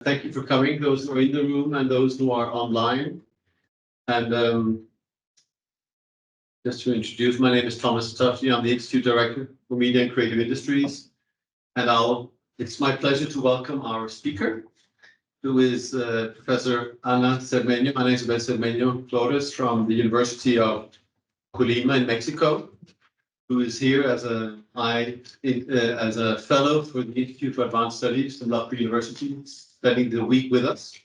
Thank you for coming, those who are in the room and those who are online. And just to introduce, my name is Thomas Tufty. I'm the Institute Director for Media and Creative Industries. And it's my pleasure to welcome our speaker, who is Professor Ana Zermeño, Isabel Zermeño Flores from the University of Colima in Mexico, who is here as a fellow for the Institute for Advanced Studies in Loughborough University, spending the week with us,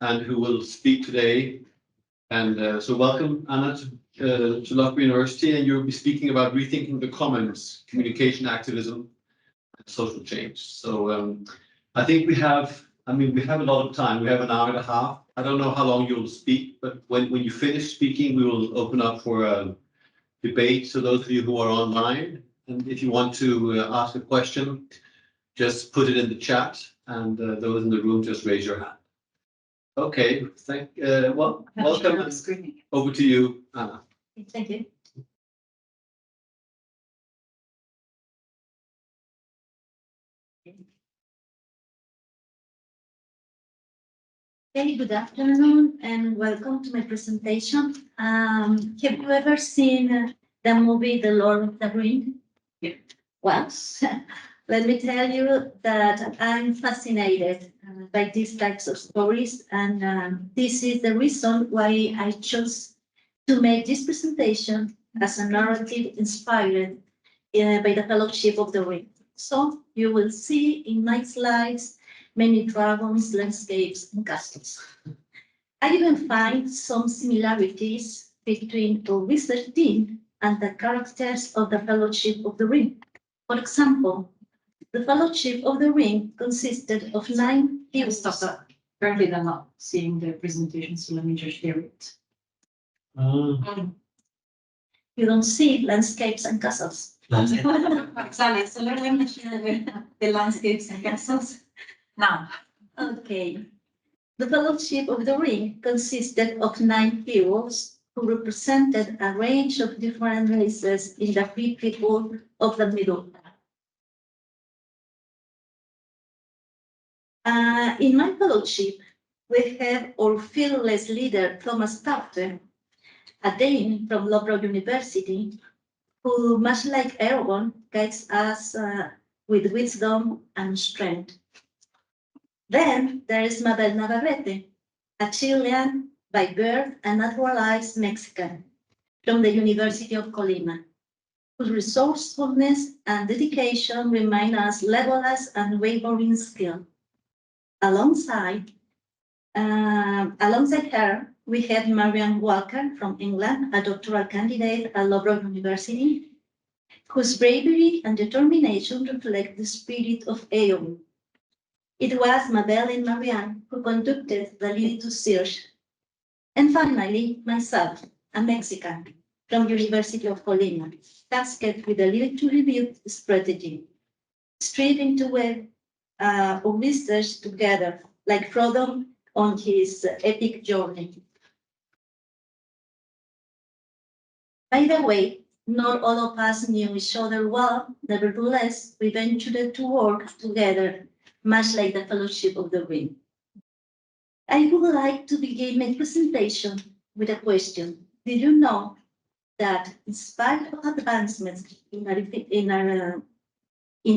and who will speak today. And so welcome, Anna, to Loughborough University, and you'll be speaking about rethinking the commons, communication activism, and social change. So I think we have a lot of time. We have an hour and a half. I don't know how long you'll speak, but when you finish speaking, we will open up for a debate. So those of you who are online, and if you want to ask a question, just put it in the chat, and those in the room, just raise your hand. Okay, welcome. Over to you, Anna. Thank you. Hey, good afternoon and welcome to my presentation. Have you ever seen the movie The Lord of the Rings? Yeah. Well, let me tell you that I'm fascinated by these types of stories, and this is the reason why I chose to make this presentation as a narrative inspired by the Fellowship of the Ring. So you will see in my slides many dragons, landscapes, and castles. I even find some similarities between our research team and the characters of the Fellowship of the Ring. For example, the Fellowship of the Ring consisted of 9 heroes. Currently, they're not seeing the presentation, so let me just share it. You don't see landscapes and castles. Exactly. So let me share the landscapes and castles now. Okay. The Fellowship of the Ring consisted of 9 heroes who represented a range of different races in the free people of the Middle Earth. In my fellowship, we have our fearless leader, Thomas Tufte, a Dane from Loughborough University, who, much like Ergon, guides us with wisdom and strength. Then there is Mabel Navarrete, a Chilean by birth and naturalized Mexican from the University of Colima, whose resourcefulness and dedication remind us level's unwavering skill. Alongside her, we have Marianne Walker from England, a doctoral candidate at Loughborough University, whose bravery and determination reflect the spirit of AOU. It was Mabel and Marianne who conducted the lead research. And finally, myself, a Mexican from University of Colima, tasked with the lead to review strategy, striving to weave our research together, like Frodo on his epic journey. By the way, not all of us knew each other well. Nevertheless, we ventured to work together, much like the Fellowship of the Ring. I would like to begin my presentation with a question. Did you know that in spite of advancements in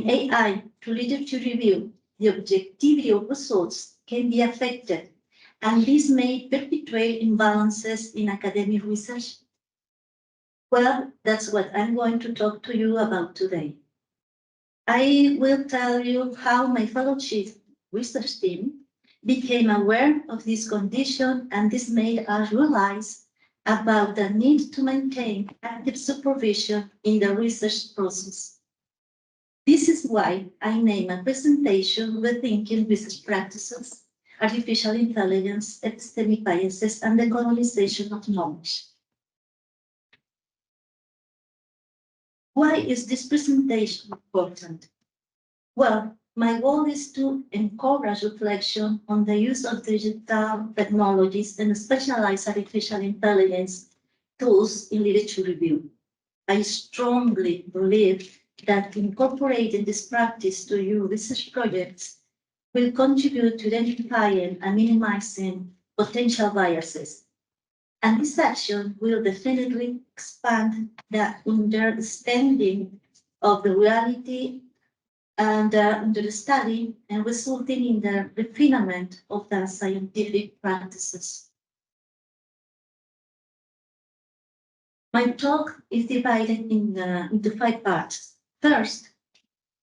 AI to literature review, the objectivity of results can be affected, and this may perpetuate imbalances in academic research? Well, that's what I'm going to talk to you about today. I will tell you how my fellowship research team became aware of this condition, and this made us realize about the need to maintain active supervision in the research process. This is why I named my presentation Rethinking Research Practices, Artificial Intelligence, Epistemic Biases, and Decolonization of Knowledge. Why is this presentation important? Well, my goal is to encourage reflection on the use of digital technologies and specialized artificial intelligence tools in literature review. I strongly believe that incorporating this practice to your research projects will contribute to identifying and minimizing potential biases. And this action will definitely expand the understanding of the reality and into the study and resulting in the refinement of the scientific practices. My talk is divided into 5 parts. First,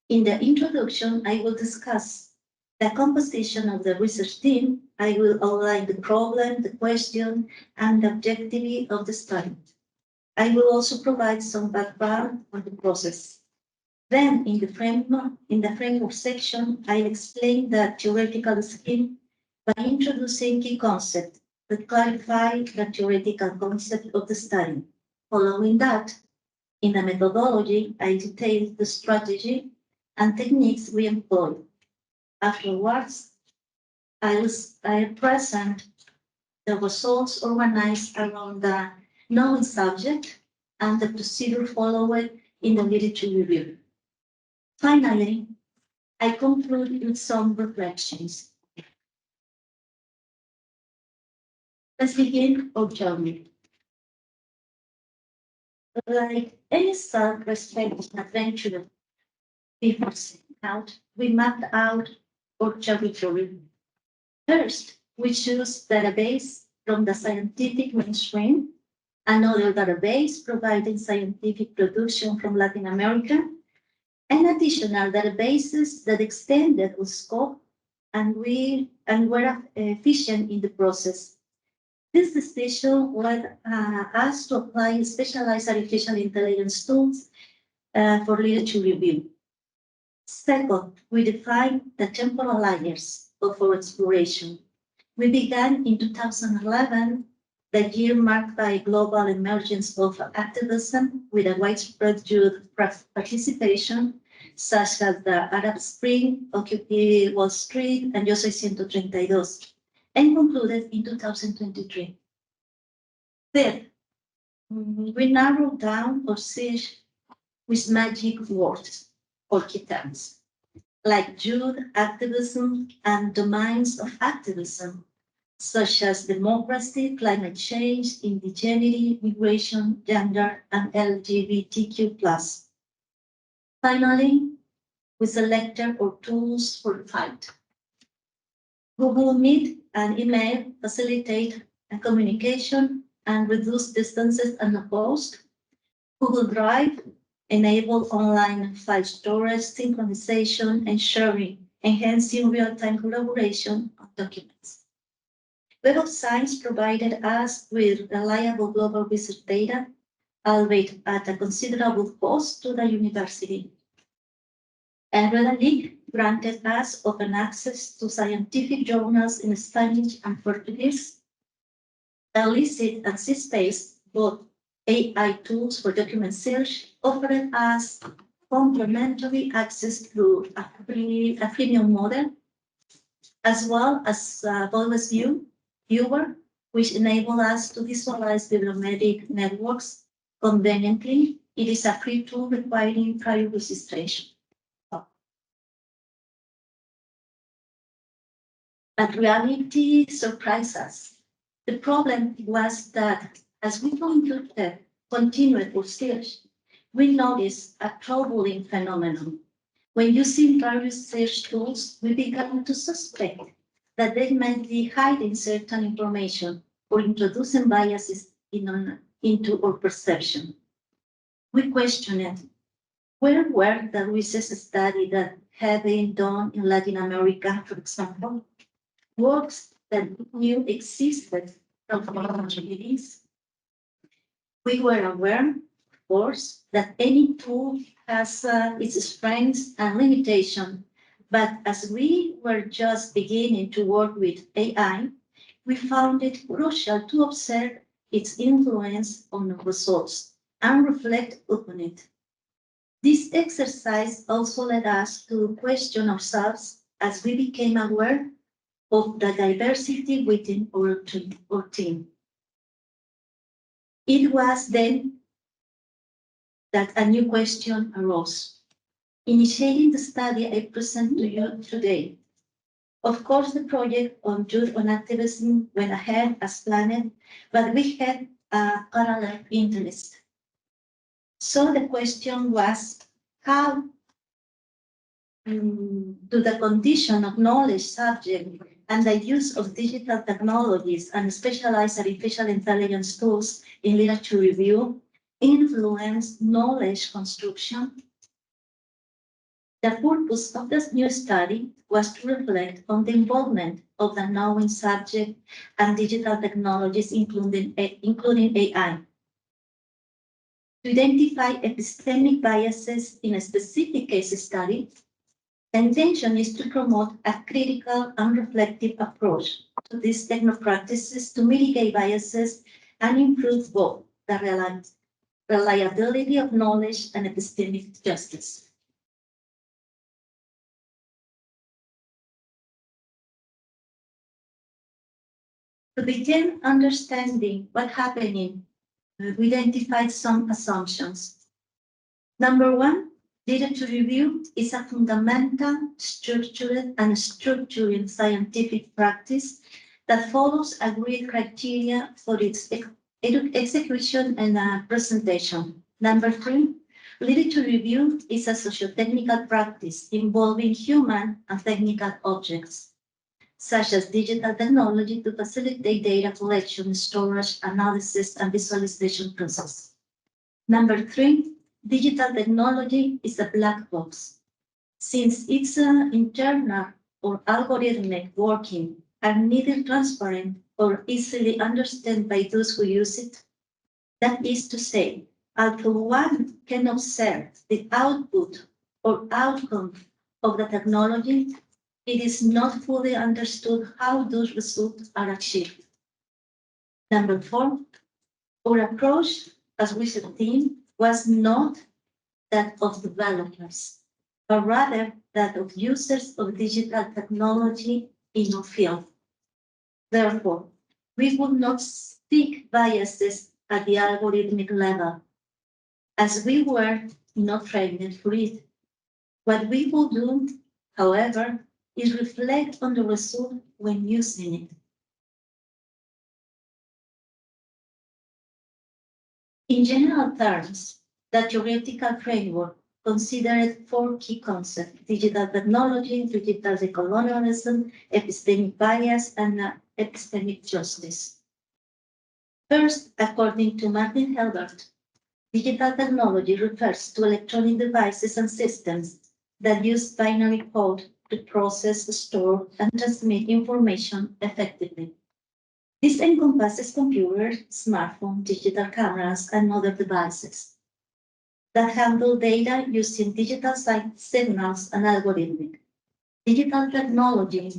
in the introduction, I will discuss the composition of the research team. I will outline the problem, the question, and the objective of the study. I will also provide some background on the process. Then, in the framework section, I explain the theoretical scheme by introducing key concepts that clarify the theoretical concept of the study. Following that, in the methodology, I detail the strategy and techniques we employ. Afterwards, I present the results organized around the known subject and the procedure followed in the literature review. Finally, I conclude with some reflections. Let's begin our journey. Like any self-respecting adventurer before setting out, we mapped out our territory. First, we choose database from the scientific mainstream, another database providing scientific production from Latin America, and additional databases that extended our scope and were efficient in the process. This decision led us to apply specialized artificial intelligence tools for literature review. Second, we defined the temporal layers of our exploration. We began in 2011, the year marked by global emergence of activism with a widespread youth participation, such as the Arab Spring, Occupy Wall Street, and Yo Soy 132, and concluded in 2023. Third, we narrowed down our search with magic words or key terms, like youth activism and domains of activism, such as democracy, climate change, indigeneity, migration, gender, and LGBTQ+. Finally, we selected our tools for the fight. Google Meet and email facilitate communication and reduce distances unopposed. Google Drive enable online file storage, synchronization, and sharing, enhancing real-time collaboration on documents. Web of Science provided us with reliable global research data, albeit at a considerable cost to the university. And Redalic granted us open access to scientific journals in Spanish and Portuguese. Illicit and CSpace, both AI tools for document search, offered us complementary access through a freemium model, as well as Voice Viewer, which enable us to visualize bibliometric networks conveniently. It is a free tool requiring prior registration. But reality surprised us. The problem was that as we continued our search, we noticed a troubling phenomenon. When using various search tools, we began to suspect that they might be hiding certain information or introducing biases into our perception. We questioned where were the research studies that had been done in Latin America, for example, works that we knew existed from communities. We were aware, of course, that any tool has its strengths and limitations, but as we were just beginning to work with AI, we found it crucial to observe its influence on the results and reflect upon it. This exercise also led us to question ourselves as we became aware of the diversity within our team. It was then that a new question arose. Initiating the study I present to you today, Of course, the project on youth on activism went ahead as planned, but we had a parallel interest. So the question was, how do the condition of knowledge subject and the use of digital technologies and specialized artificial intelligence tools in literature review influence knowledge construction? The purpose of this new study was to reflect on the involvement of the knowing subject and digital technologies, including AI. To identify epistemic biases in a specific case study, the intention is to promote a critical and reflective approach to these techno practices to mitigate biases and improve both the reliability of knowledge and epistemic justice. To begin understanding what's happening, we identified some assumptions. Number one, literature review is a fundamental, structured and structuring scientific practice that follows agreed criteria for its execution and presentation. Number three, literature review is a socio-technical practice involving human and technical objects, such as digital technology to facilitate data collection, storage, analysis, and visualization process. Number three, digital technology is a black box. Since its internal or algorithmic working are neither transparent or easily understood by those who use it, that is to say, although one can observe the output or outcome of the technology, it is not fully understood how those results are achieved. Number four, our approach as research team was not that of developers, but rather that of users of digital technology in our field. Therefore, we would not seek biases at the algorithmic level, as we were not trained for it. What we will do, however, is reflect on the result when using it. In general terms, the theoretical framework considered four key concepts: digital technology, digital decolonialism, epistemic bias, and epistemic justice. First, according to Martin Hilbert, digital technology refers to electronic devices and systems that use binary code to process, store, and transmit information effectively. This encompasses computers, smartphones, digital cameras, and other devices that handle data using digital signals and algorithmic. Digital technology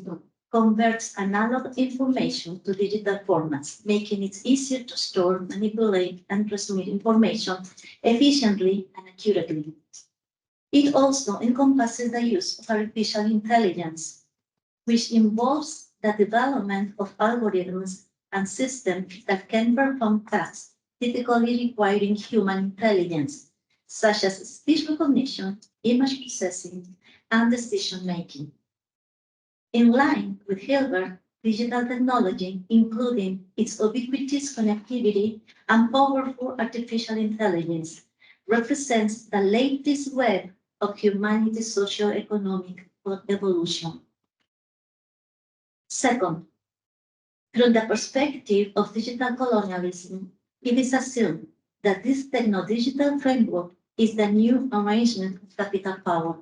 converts analog information to digital formats, making it easier to store, manipulate, and transmit information efficiently and accurately. It also encompasses the use of artificial intelligence, which involves the development of algorithms and systems that can perform tasks typically requiring human intelligence, such as speech recognition, image processing, and decision-making. In line with Hilbert, digital technology, including its ubiquitous connectivity and powerful artificial intelligence, represents the latest wave of humanity's socio-economic evolution. Second, from the perspective of digital colonialism, it is assumed that this techno-digital framework is the new arrangement of capital power.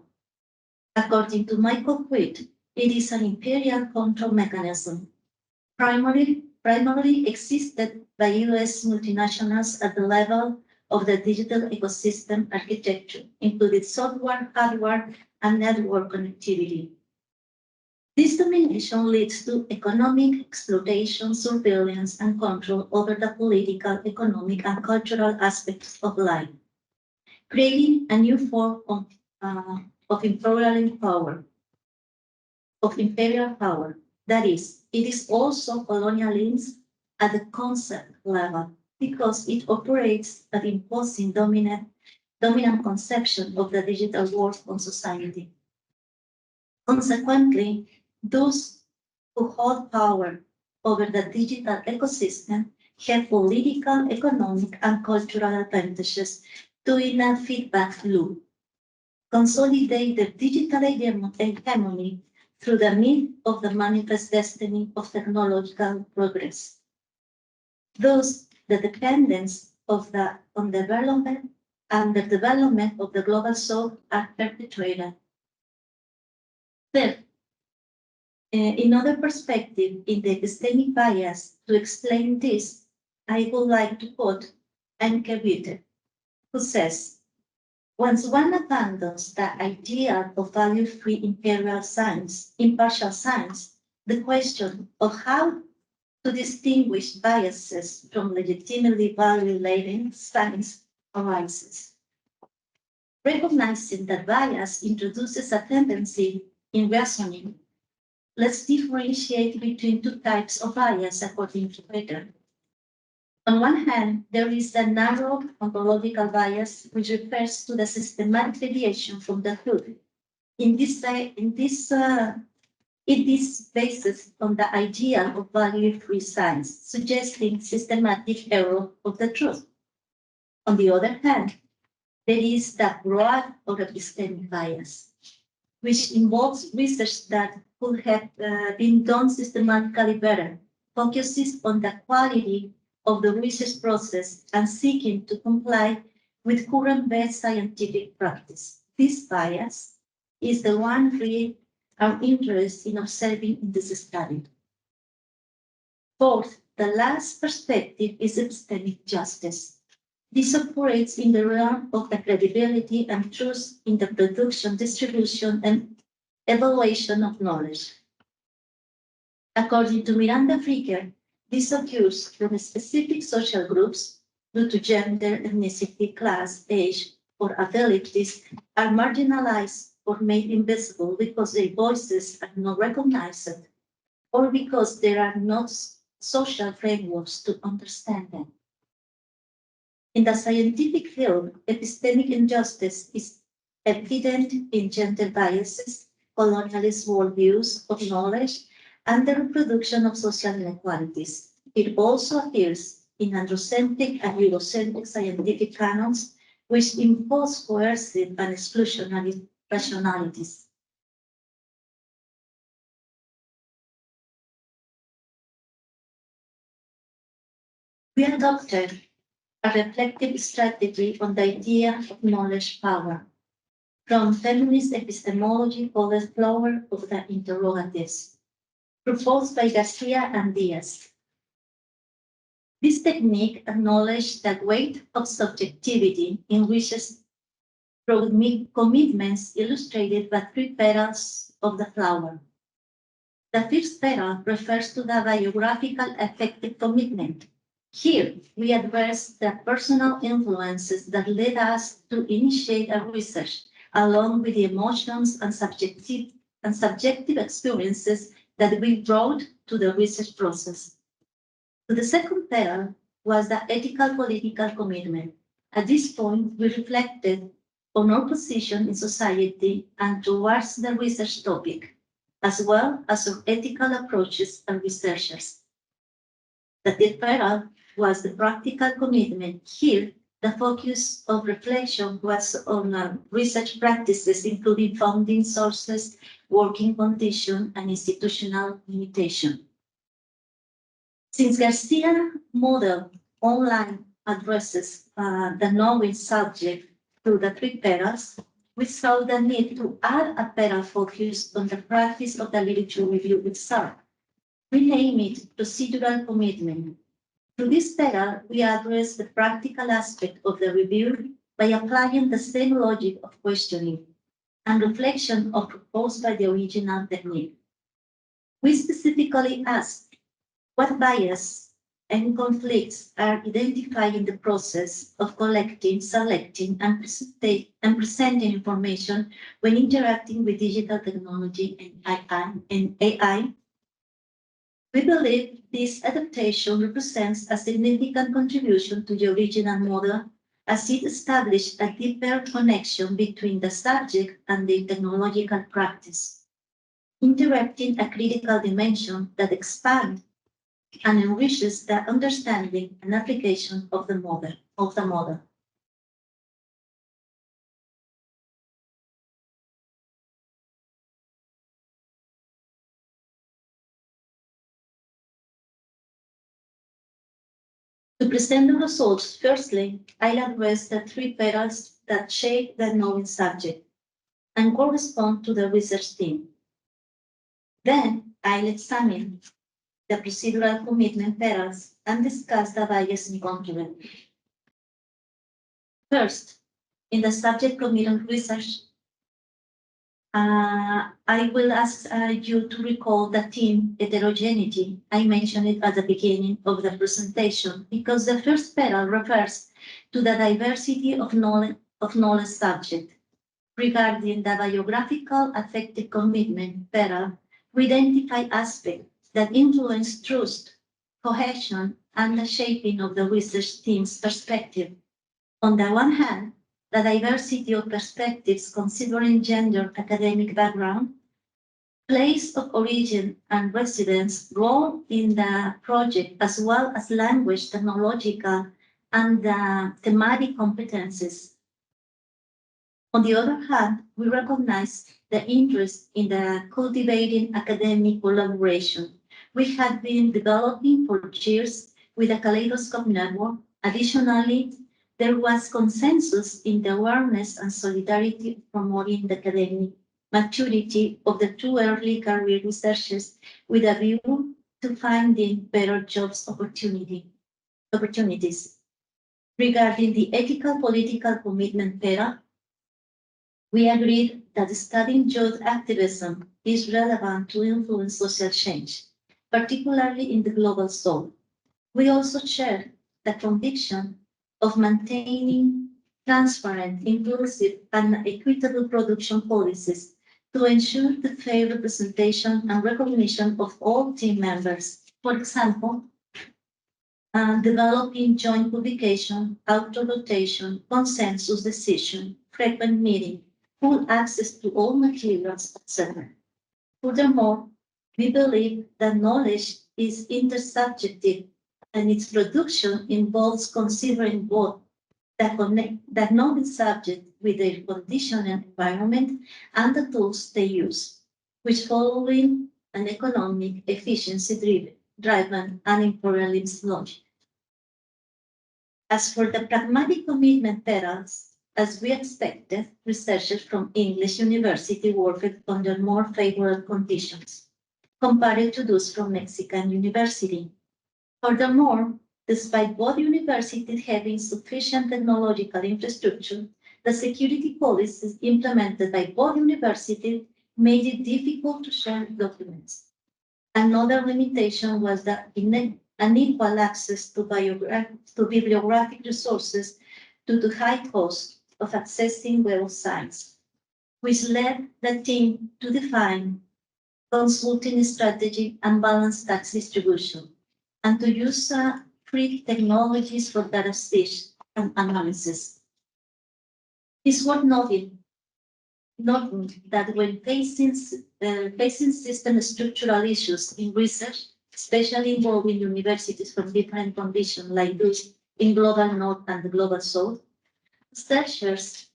According to Michael Quitt, it is an imperial control mechanism, primarily existed by US multinationals at the level of the digital ecosystem architecture, including software, hardware, and network connectivity. This domination leads to economic exploitation, surveillance, and control over the political, economic, and cultural aspects of life, creating a new form of imperial power. That is, it is also colonialism at the concept level, because it operates at imposing dominant conception of the digital world on society. Consequently, those who hold power over the digital ecosystem have political, economic, and cultural advantages in a feedback loop. Consolidate the digital hegemony through the myth of the manifest destiny of technological progress. Thus, the dependence of on development and the development of the global south are perpetuated. Third, in other perspective, in the epistemic bias, to explain this, I would like to quote IMCI, who says, once one abandons the idea of value-free impartial science, the question of how to distinguish biases from legitimately value-laden science arises. Recognizing that bias introduces a tendency in reasoning, let's differentiate between two types of bias according to Weber. On one hand, there is a narrow ontological bias which refers to the systematic deviation from the truth. It is based on the idea of value-free science, suggesting systematic error of the truth. On the other hand, there is the broad or epistemic bias, which involves research that could have been done systematically better, focuses on the quality of the research process and seeking to comply with current best scientific practice. This bias is the one we are interested in observing in this study. Fourth, the last perspective is epistemic justice. This operates in the realm of the credibility and truth in the production, distribution, and evaluation of knowledge. According to Miranda Fricker, this occurs from specific social groups due to gender, ethnicity, class, age, or abilities are marginalized or made invisible because their voices are not recognized or because there are no social frameworks to understand them. In the scientific field, epistemic injustice is evident in gender biases, colonialist worldviews of knowledge, and the reproduction of social inequalities. It also appears in androcentric and Eurocentric scientific canons, which impose coercive and exclusionary rationalities. We adopted a reflective strategy on the idea of knowledge power, from feminist epistemology called the flower of the interrogatives, proposed by Garcia and Diaz. This technique acknowledged the weight of subjectivity in research commitments illustrated by 3 petals of the flower. The first petal refers to the biographical affective commitment. Here, we address the personal influences that led us to initiate a research, along with the emotions and subjective experiences that we brought to the research process. To the second petal was the ethical political commitment. At this point, we reflected on our position in society and towards the research topic, as well as our ethical approaches and researchers. The third petal was the practical commitment. Here, the focus of reflection was on research practices, including funding sources, working conditions, and institutional limitation. Since Garcia model online addresses the knowing subject through the 3 petals, we saw the need to add a petal focused on the practice of the literature review itself. We name it procedural commitment. Through this petal, we address the practical aspect of the review by applying the same logic of questioning and reflection of proposed by the original technique. We specifically asked what bias and conflicts are identified in the process of collecting, selecting, and presenting information when interacting with digital technology and AI. We believe this adaptation represents a significant contribution to the original model, as it established a deeper connection between the subject and the technological practice. interrupting a critical dimension that expands and enriches the understanding and application of the model. To present the results, firstly, I'll address the three petals that shape the knowing subject and correspond to the research theme. Then I'll examine the procedural commitment petals and discuss the bias encountered. First, in the subject commitment research, I will ask you to recall the theme heterogeneity. I mentioned it at the beginning of the presentation because the first petal refers to the diversity of knowledge subject. Regarding the biographical affective commitment petal, we identify aspects that influence trust, cohesion, and the shaping of the research team's perspective. On the one hand, the diversity of perspectives considering gender, academic background, place of origin and residence, role in the project, as well as language, technological, and thematic competences. On the other hand, we recognize the interest in the cultivating academic collaboration, which had been developing for years with the Kaleidoscope Network. Additionally, there was consensus in the awareness and solidarity promoting the academic maturity of the two early career researchers with a view to finding better jobs opportunities. Regarding the ethical political commitment petal, we agreed that studying youth activism is relevant to influence social change, particularly in the global south. We also share the conviction of maintaining transparent, inclusive, and equitable production policies to ensure the fair representation and recognition of all team members. For example, developing joint publication, auto-rotation, consensus decision, frequent meeting, full access to all materials, etc. Furthermore, we believe that knowledge is intersubjective and its production involves considering both the knowledge subject with their condition and environment and the tools they use, which following an economic efficiency-driven and imperialist logic. As for the pragmatic commitment petals, as we expected, researchers from English University worked under more favorable conditions compared to those from Mexican University. Furthermore, despite both universities having sufficient technological infrastructure, the security policies implemented by both universities made it difficult to share documents. Another limitation was the unequal access to bibliographic resources due to high cost of accessing websites, which led the team to define consulting strategy and balanced tax distribution, and to use free technologies for data storage and analysis. It's worth noting that when facing system structural issues in research, especially involving universities from different conditions like those in global north and the global south, researchers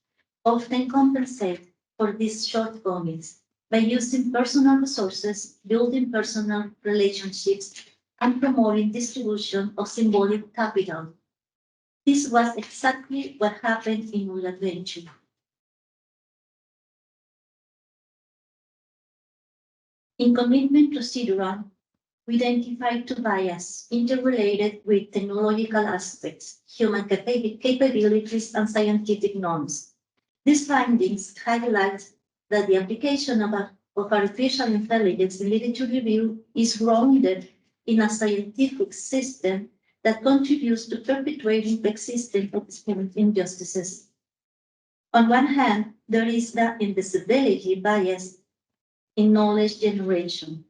often compensate for these shortcomings by using personal resources, building personal relationships, and promoting distribution of symbolic capital. This was exactly what happened in our adventure. In commitment procedural, we identified two biases interrelated with technological aspects, human capabilities, and scientific norms. These findings highlight that the application of artificial intelligence in literature review is grounded in a scientific system that contributes to perpetuating existing epistemic injustices. On one hand, there is the invisibility bias in knowledge generation.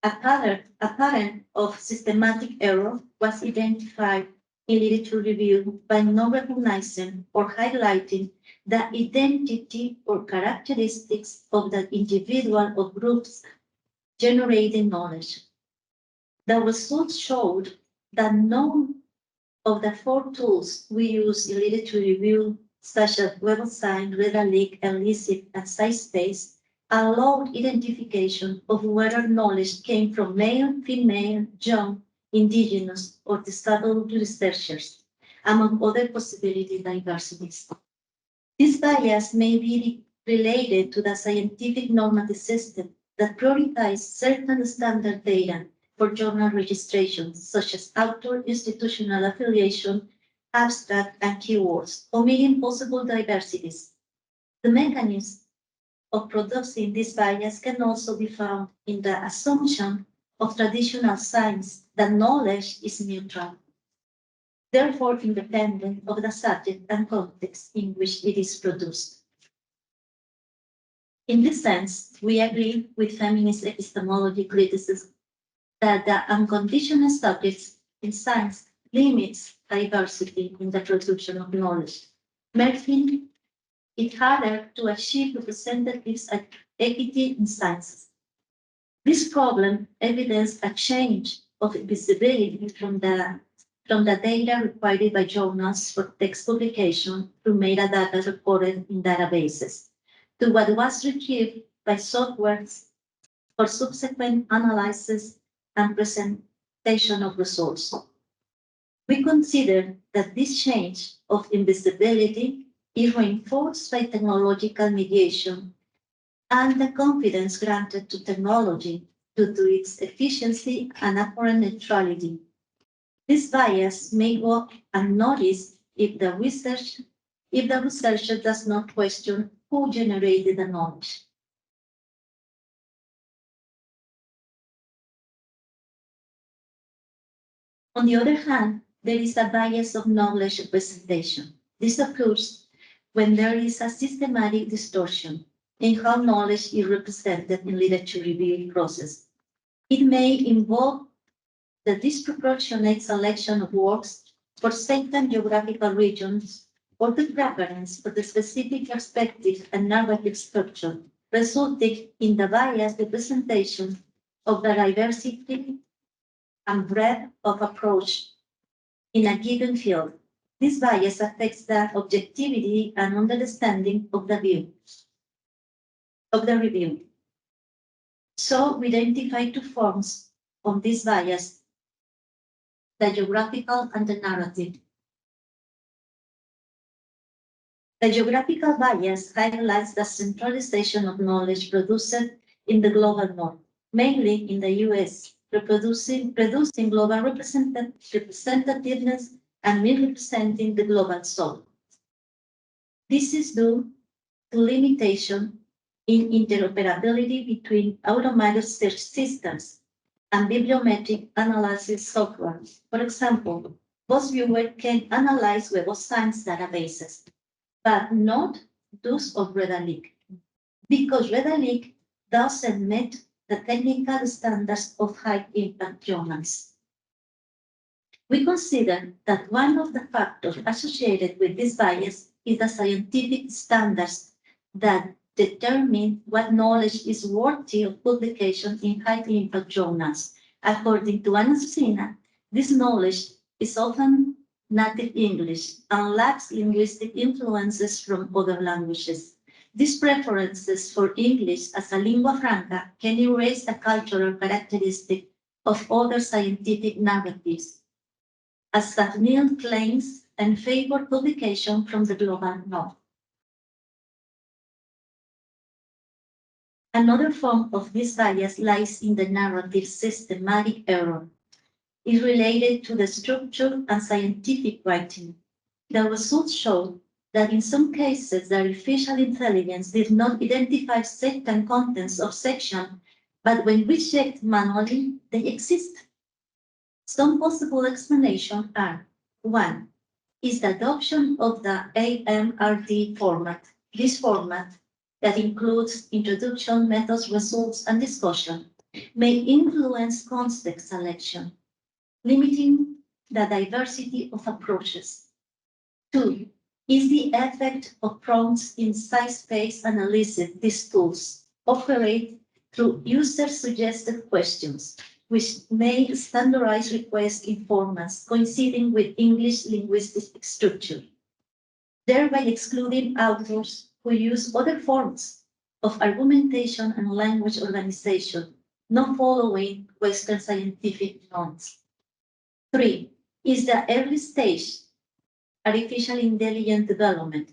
A pattern of systematic error was identified in literature review by not recognizing or highlighting the identity or characteristics of the individual or groups generating knowledge. The results showed that none of the 4 tools we use in literature review, such as Web of Science, Rethinking, Elicit, and SciSpace, allowed identification of whether knowledge came from male, female, young, indigenous, or disabled researchers, among other possibility diversities. This bias may be related to the scientific normative system that prioritizes certain standard data for journal registration, such as author, institutional affiliation, abstract, and keywords, omitting possible diversities. The mechanism of producing this bias can also be found in the assumption of traditional science that knowledge is neutral, therefore independent of the subject and context in which it is produced. In this sense, we agree with feminist epistemology criticism that the unconditional subjects in science limits diversity in the production of knowledge, making it harder to achieve representative equity in sciences. This problem evidenced a change of visibility from the data required by journals for text publication to metadata recorded in databases, to what was retrieved by softwares for subsequent analysis and presentation of results. We consider that this change of invisibility is reinforced by technological mediation and the confidence granted to technology due to its efficiency and apparent neutrality. This bias may go unnoticed if the researcher does not question who generated the knowledge. On the other hand, there is a bias of knowledge representation. This occurs when there is a systematic distortion in how knowledge is represented in literature review process. It may involve the disproportionate selection of works for certain geographical regions or the preference for the specific perspective and narrative structure, resulting in the biased representation of the diversity and breadth of approach in a given field. This bias affects the objectivity and understanding of the review. So we identify 2 forms of this bias, the geographical and the narrative. The geographical bias highlights the centralization of knowledge produced in the global north, mainly in the US, producing global representativeness and misrepresenting the global south. This is due to limitation in interoperability between automated search systems and bibliometric analysis software. For example, most viewers can analyze Web of Science databases, but not those of Rethinking, because Rethinking doesn't meet the technical standards of high-impact journals. We consider that one of the factors associated with this bias is the scientific standards that determine what knowledge is worthy of publication in high-impact journals. According to Anna Susina, this knowledge is often native English and lacks linguistic influences from other languages. These preferences for English as a lingua franca can erase the cultural characteristic of other scientific narratives, as Daphne claims, and favor publication from the global north. Another form of this bias lies in the narrative systematic error. It is related to the structure and scientific writing. The results show that in some cases, the artificial intelligence did not identify certain contents of section, but when we checked manually, they exist. Some possible explanations are: 1. Is the adoption of the AMRD format. This format, that includes introduction, methods, results, and discussion, may influence context selection, limiting the diversity of approaches. 2. Is the effect of prompts in size-space analysis these tools operate through user-suggested questions, which may standardize request in formats coinciding with English linguistic structure, thereby excluding authors who use other forms of argumentation and language organization, not following Western scientific norms. 3. Is the early stage artificial intelligence development.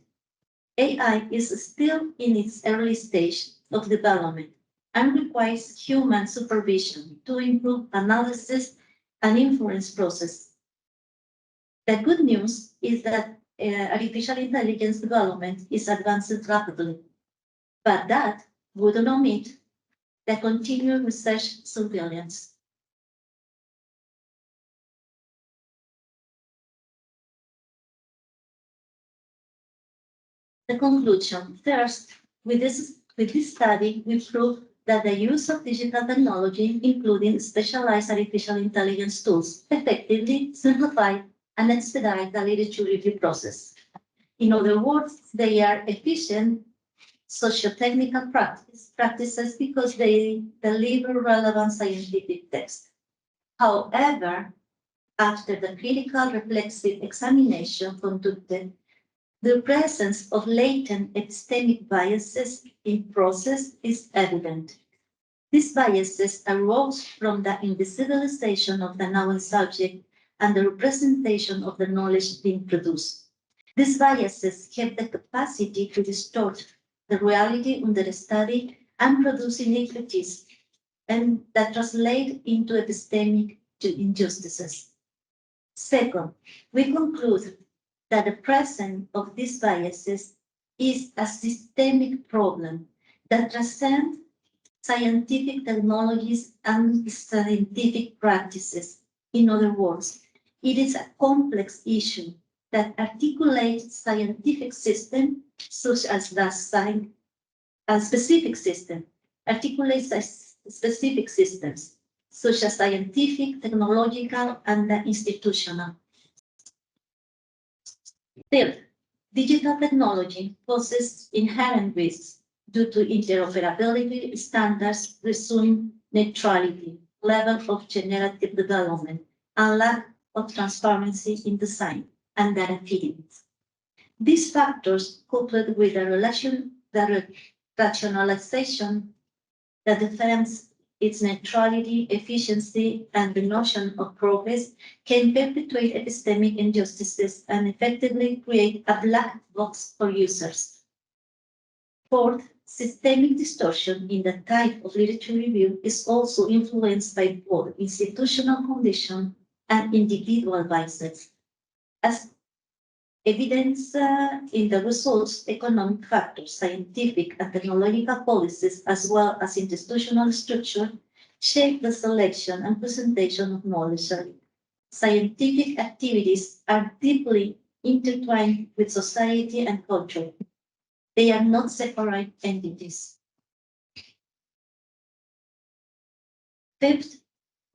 AI is still in its early stage of development and requires human supervision to improve analysis and inference process. The good news is that artificial intelligence development is advancing rapidly, but that would not omit the continued research surveillance. The conclusion. First, with this study, we prove that the use of digital technology, including specialized artificial intelligence tools, effectively simplify and expedite the literature review process. In other words, they are efficient socio-technical practices because they deliver relevant scientific text. However, after the critical reflexive examination conducted, the presence of latent epistemic biases in process is evident. These biases arose from the invisibilization of the knowledge subject and the representation of the knowledge being produced. These biases have the capacity to distort the reality under study and produce inequalities, and that translate into epistemic injustices. Second, we conclude that the presence of these biases is a systemic problem that transcends scientific technologies and scientific practices. In other words, it is a complex issue that articulates scientific systems such as a specific system, articulates specific systems such as scientific, technological, and institutional. Third, digital technology poses inherent risks due to interoperability standards, resume neutrality, level of generative development, and lack of transparency in design and data feeding. These factors, coupled with the rationalization that defends its neutrality, efficiency, and the notion of progress, can perpetuate epistemic injustices and effectively create a black box for users. Fourth, systemic distortion in the type of literature review is also influenced by both institutional conditions and individual biases. As evidence in the results, economic factors, scientific and technological policies, as well as institutional structure, shape the selection and presentation of knowledge. Scientific activities are deeply intertwined with society and culture. They are not separate entities. Fifth,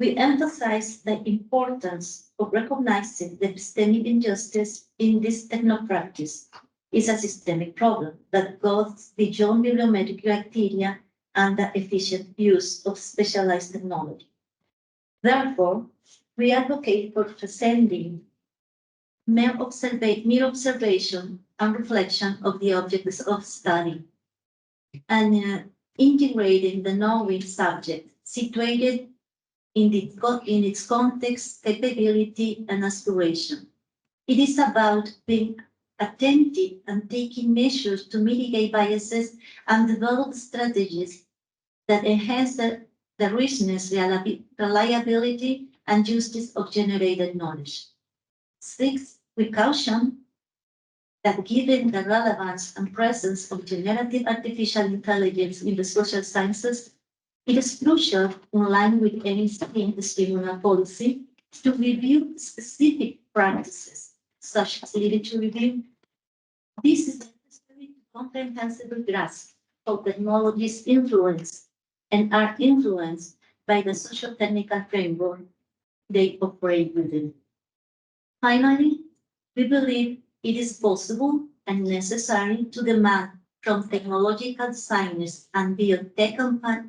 we emphasize the importance of recognizing the epistemic injustice in this technopractice is a systemic problem that goes beyond bibliometric criteria and the efficient use of specialized technology. Therefore, we advocate for presenting mere observation and reflection of the objects of study and integrating the knowing subject situated in its context, capability, and aspiration. It is about being attentive and taking measures to mitigate biases and develop strategies that enhance the richness, reliability, and justice of generated knowledge. Sixth, we caution that given the relevance and presence of generative artificial intelligence in the social sciences, it is crucial, in line with any stimulus policy, to review specific practices, such as literature review. This is necessary to comprehensively grasp how technologies influence and are influenced by the social technical framework they operate within. Finally, we believe it is possible and necessary to demand from technological designers and biotech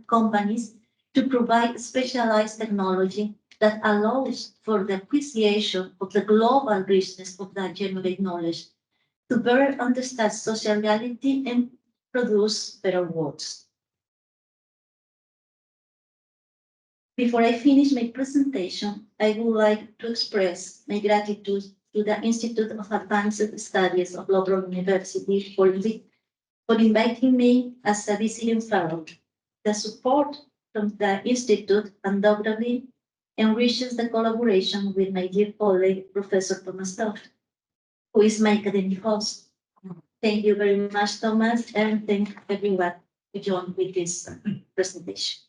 companies to provide specialized technology that allows for the appreciation of the global richness of that generated knowledge to better understand social reality and produce better works. Before I finish my presentation, I would like to express my gratitude to the Institute of Advanced Studies of Loughborough University for inviting me as a visiting fellow. The support from the Institute undoubtedly enriches the collaboration with my dear colleague, Professor Thomas Prof, who is my academic host. Thank you very much, Thomas, and thank everyone who joined with this presentation.